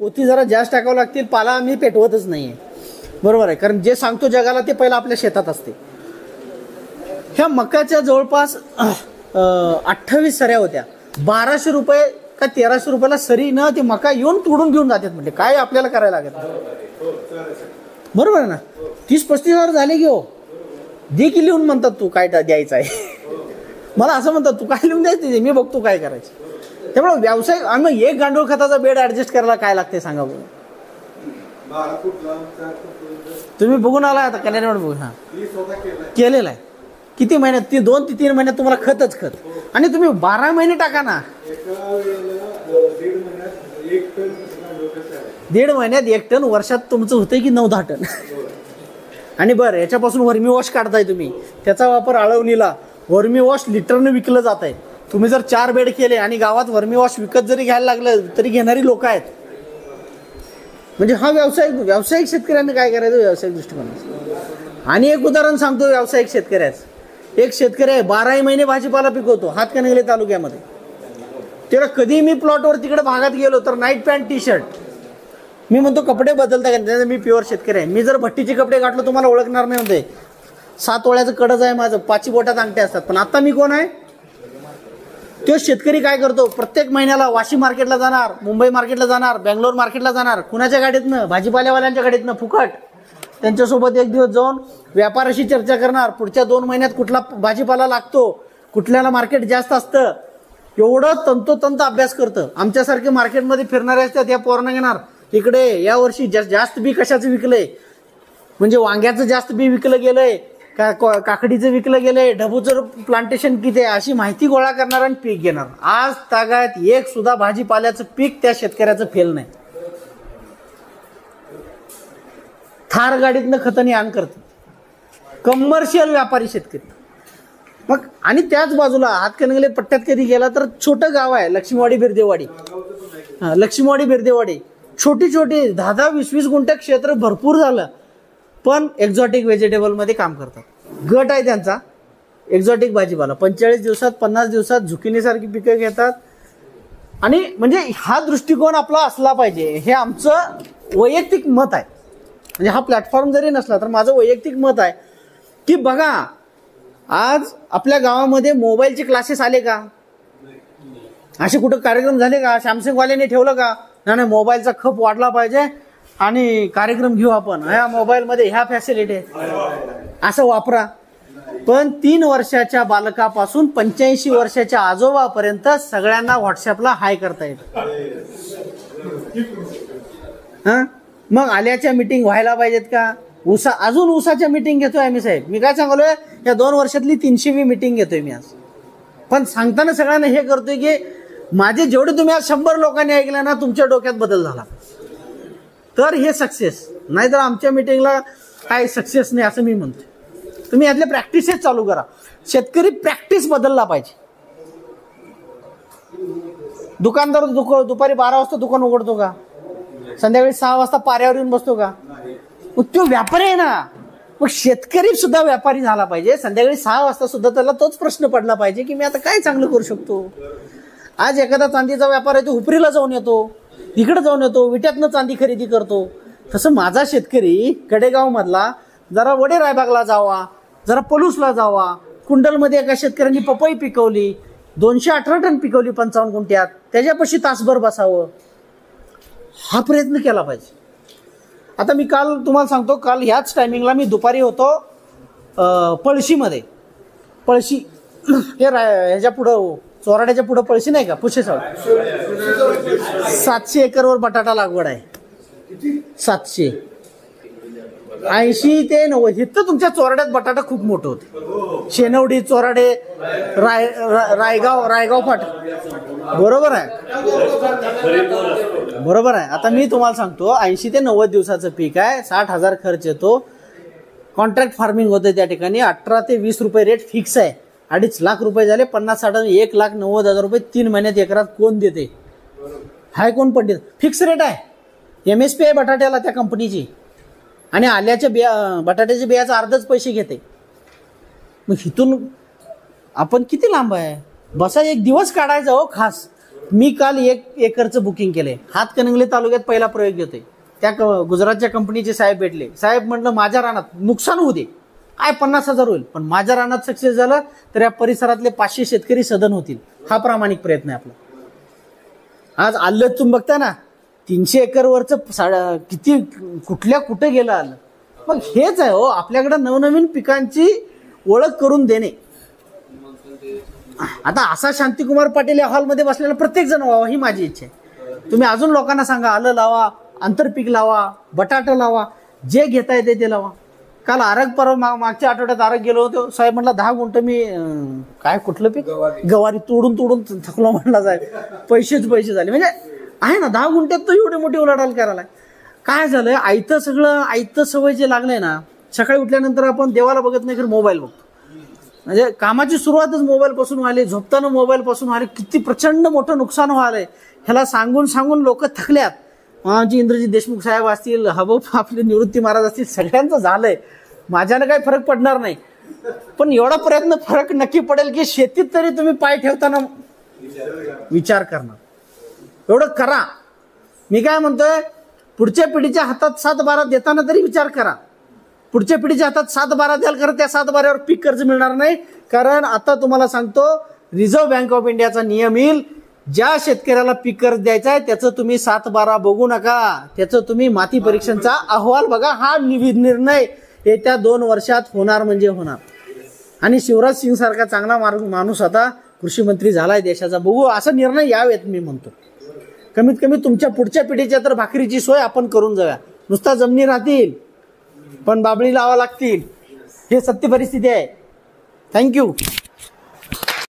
पोती जरा जास्त टाकावं लागतील, पाला आम्ही पेटवतच नाहीये, बरोबर आहे, कारण जे सांगतो जगाला ते पहिलं आपल्या शेतात असते. ह्या मकाच्या जवळपास 28 सऱ्या होत्या. 1200 रुपये का 1300 रुपयाला सरी न ती मका येऊन तोडून घेऊन जातात. म्हणजे काय आपल्याला करायला लागत, बरोबर आहे ना. 30-35 हजार झाले की हो, दे की लिहून म्हणतात, तू काय द्यायचं आहे मला असं म्हणतात, तू काय लिहून द्यायचं मी बघतो काय करायचं. त्यामुळे व्यवसाय आम्ही एक गांडूळ खताचा बेड ऍडजस्ट करायला काय लागते सांगा बघू. तुम्ही बघून आला आता कल्याणवर बघू. हा केलेला आहे. किती महिन्यात, 2 ते 3 महिन्यात तुम्हाला खतच खत. आणि तुम्ही 12 महिने टाका ना, 1.5 महिन्यात 1 टन, वर्षात तुमचं होतंय की 9-10 टन. आणि बरं, याच्यापासून वर्मी वॉश काढताय तुम्ही, त्याचा वापर आळवणीला, वर्मी वॉश लिटरनं विकलं जात आहे. तुम्ही जर 4 बेड केले आणि गावात वर्मी वॉश विकत जरी घ्यायला लागलं तरी घेणारी लोक आहेत. म्हणजे हा व्यावसायिक शेतकऱ्यांनी काय करायचं, व्यावसायिक दृष्टिकोन. आणि एक उदाहरण सांगतो व्यावसायिक शेतकऱ्याचं. एक शेतकरी आहे, 12 महिने भाजीपाला पिकवतो हातकणंगले तालुक्यामध्ये. तेव्हा कधी मी प्लॉटवर तिकडे भागात गेलो तर नाईट पॅन्ट टी शर्ट, मी म्हणतो कपडे बदलता का, मी प्युअर शेतकरी आहे. मी जर भट्टीचे कपडे घातलो तुम्हाला ओळखणार नाही म्हणते. 7 तोळ्याचं कडच आहे माझं, 5 बोटात अंगठे असतात. पण आता मी कोण आहे, तो शेतकरी काय करतो, प्रत्येक महिन्याला वाशी मार्केटला जाणार, मुंबई मार्केटला जाणार, बेंगलोर मार्केटला जाणार, कुणाच्या गाडीतनं, भाजीपाल्यावाल्यांच्या गाडीतनं फुकट. त्यांच्यासोबत एक दिवस जाऊन व्यापाराशी चर्चा करणार, पुढच्या 2 महिन्यात कुठला भाजीपाला लागतो, कुठल्याला मार्केट जास्त असतं, एवढं तंतोतंत अभ्यास करतं. आमच्यासारखे मार्केटमध्ये फिरणारे असतात, या पोरांना घेणार इकडे या वर्षी जास्त बी कशाचं विकलंय, म्हणजे वांग्याचं जास्त बी विकलं गेलंय का, काकडीचं विकलं गेलंय, ढबूचं प्लांटेशन किती आहे, अशी माहिती गोळा करणार आणि पीक घेणार. आज तागायत एक सुद्धा भाजीपाल्याचं पीक त्या शेतकऱ्याचं फेल नाही. थार गाडीतनं खतनी आण करतात कमर्शियल व्यापारी शेतकरी. मग आणि त्याच बाजूला हातकणंगले पट्ट्यात कधी गेला तर छोटं गाव आहे लक्ष्मीवाडी बिर्देवाडी. लक्ष्मीवाडी बिर्देवाडी छोटी 10-20 गुंठ क्षेत्र भरपूर झालं, पण एक्झॉटिक व्हेजिटेबल मध्ये काम करतात. गट आहे त्यांचा एक्झॉटिक भाजीपाला. 45 दिवसात 50 दिवसात झुकिनीसारखी पिकं घेतात. आणि म्हणजे हा दृष्टिकोन आपला असला पाहिजे, हे आमचं वैयक्तिक मत आहे. म्हणजे हा प्लॅटफॉर्म जरी नसला तर माझं वैयक्तिक मत आहे की बघा, आज आपल्या गावामध्ये मोबाईलचे क्लासेस आले का, असे कुठं कार्यक्रम झाले का, सॅमसंगवाल्याने ठेवलं का, नाही मोबाईलचा खप वाढला पाहिजे आणि कार्यक्रम घेऊ आपण, ह्या मोबाईलमध्ये ह्या फॅसिलिटी असं वापरा. पण 3 वर्षाच्या बालकापासून 85 वर्षाच्या आजोबापर्यंत सगळ्यांना व्हॉट्सअपला हाय करता येतं. हा, मग आल्याच्या मीटिंग व्हायला पाहिजेत का, अजून ऊसाच्या मीटिंग घेतोय आम्ही साहेब. मी काय सांगलोय, या 2 वर्षातली 300वी मीटिंग घेतोय मी आज. पण सांगताना सगळ्यांना हे करतोय की माझे जेवढे तुम्ही आज 100 लोकांनी ऐकलं ना, तुमच्या डोक्यात बदल झाला तर हे सक्सेस. नाहीतर आमच्या मीटिंगला काय सक्सेस नाही असं मी म्हणतोय. तुम्ही यातले प्रॅक्टिसेस चालू करा. शेतकरी प्रॅक्टिस बदलला पाहिजे. दुकानदार दुपारी 12 वाजता दुकान उघडतो का, संध्याकाळी 6 वाजता पाऱ्यावर येऊन बसतो का, मग तो व्यापारी आहे ना. मग शेतकरी सुद्धा व्यापारी झाला पाहिजे. संध्याकाळी 6 वाजता सुद्धा त्याला तोच प्रश्न पडला पाहिजे की मी आता काय चांगलं करू शकतो. आज एखादा चांदीचा व्यापार आहे, तो हुपरीला जाऊन येतो, इकडे जाऊन येतो, विट्यातनं चांदी खरेदी करतो. तसं माझा शेतकरी कडेगाव मधला जरा वडे रायबागला जावा, जरा पलूसला जावा. कुंडलमध्ये एका शेतकऱ्यांनी पपई पिकवली, 218 टन पिकवली 55 गुंठ्यात, त्याच्यापाशी तासभर बसावं, हा प्रयत्न केला पाहिजे. आता मी काल तुम्हाला सांगतो, काल ह्याच टायमिंगला मी दुपारी होतो पळशीमध्ये. पळशी हे ह्याच्या पुढं, चोराड्याच्या पुढं पळशी नाही का, पुशेसाव, 700 एकरवर बटाटा लागवड आहे. 780 ते 90 इथं तुमच्या चोराड्यात बटाटा खूप मोठं होते. शेनवडी, चोराडे, रायगाव फाट, बरोबर आहे, बरोबर आहे. आता मी तुम्हाला सांगतो, 80 ते 90 दिवसाचं पीक आहे, 60,000 खर्च येतो. कॉन्ट्रॅक्ट फार्मिंग होते त्या ठिकाणी. 18 ते 20 रुपये रेट फिक्स आहे. 2.5 लाख रुपये झाले, 50-60 1,90,000 रुपये 3 महिन्यात एकरात कोण देते, हाय कोण पंडित. फिक्स रेट आहे, MSP आहे बटाट्याला त्या कंपनीची. आणि आल्याच्या बटाट्याच्या बियाचं अर्धच पैसे घेते. मग इथून आपण किती लांब आहे, बसा एक दिवस काढायचा हो खास. मी काल 1 एकरचं बुकिंग केलंय. हातकणंगले तालुक्यात पहिला प्रयोग घेतोय. त्या गुजरातच्या कंपनीचे साहेब भेटले. साहेब म्हटलं माझ्या रानात नुकसान होऊ दे, काय 50,000 होईल, पण माझ्या रानात सक्सेस झालं तर या परिसरातले 500 शेतकरी सदन होतील. हा प्रामाणिक प्रयत्न आहे आपला. आज आलं तुम्ही बघता ना, 300 एकरवरचं किती कुठे गेलं आलं. मग हेच आहे हो, आपल्याकडे नवनवीन पिकांची ओळख करून देणे. आता असा शांतिकुमार पाटील या हॉलमध्ये बसलेला प्रत्येक जण व्हावा ही माझी इच्छा आहे. तुम्ही अजून लोकांना सांगा, आलं लावा, आंतरपीक लावा, बटाटा लावा, जे घेता येते ते लावा. काल मागच्या आठवड्यात आरग गेलो होतो. साहेब म्हटलं 10 गुंठ मी काय कुठलं पीक, गवारी तोडून थकलो म्हणला साहेब. पैसेच झाले. म्हणजे आहे ना, 10 गुंठ्यात तो एवढी मोठी उलाढाल करायला. काय झालंय, आयतं सवय जे लागलंय ना, सकाळी उठल्यानंतर आपण देवाला बघत नाही, खरं मोबाईल बघतो. म्हणजे कामाची सुरुवातच मोबाईल पासून व्हायली, झोपताना मोबाईल पासून व्हायली. किती प्रचंड मोठं नुकसान व्हायलंय. ह्याला सांगून लोक थकल्यात. आमचे इंद्रजित देशमुख साहेब असतील, आपले निवृत्ती महाराज असतील, सगळ्यांचं झालंय. माझ्यानं काही फरक पडणार नाही, पण एवढा फरक नक्की पडेल की शेतीत तरी तुम्ही पाय ठेवताना विचार करणार. एवढं करा. मी काय म्हणतोय, पुढच्या पिढीच्या हातात 7-12 देताना तरी विचार करा. पुढच्या पिढीच्या हातात 7-12 द्याल, कारण त्या 7-12वर पीक कर्ज मिळणार नाही. कारण आता तुम्हाला सांगतो, रिझर्व्ह बँक ऑफ इंडियाचा नियम येईल, ज्या शेतकऱ्याला पीक कर्ज द्यायचा आहे त्याचं तुम्ही 7-12 बघू नका, त्याचं तुम्ही माती परीक्षणचा अहवाल बघा. हा निर्णय येत्या 2 वर्षात होणार म्हणजे होणार. आणि शिवराज सिंग सारखा चांगला माणूस आता कृषी मंत्री झालाय देशाचा, बघू असा निर्णय यावेत. मी म्हणतो कमीत कमी तुमच्या पुढच्या पिढीच्या तर भाकरीची सोय आपण करून जाऊया. नुसता जमिनी राहतील पण बाबळी लावा लागतील, हे सत्य परिस्थिती आहे. थँक्यू.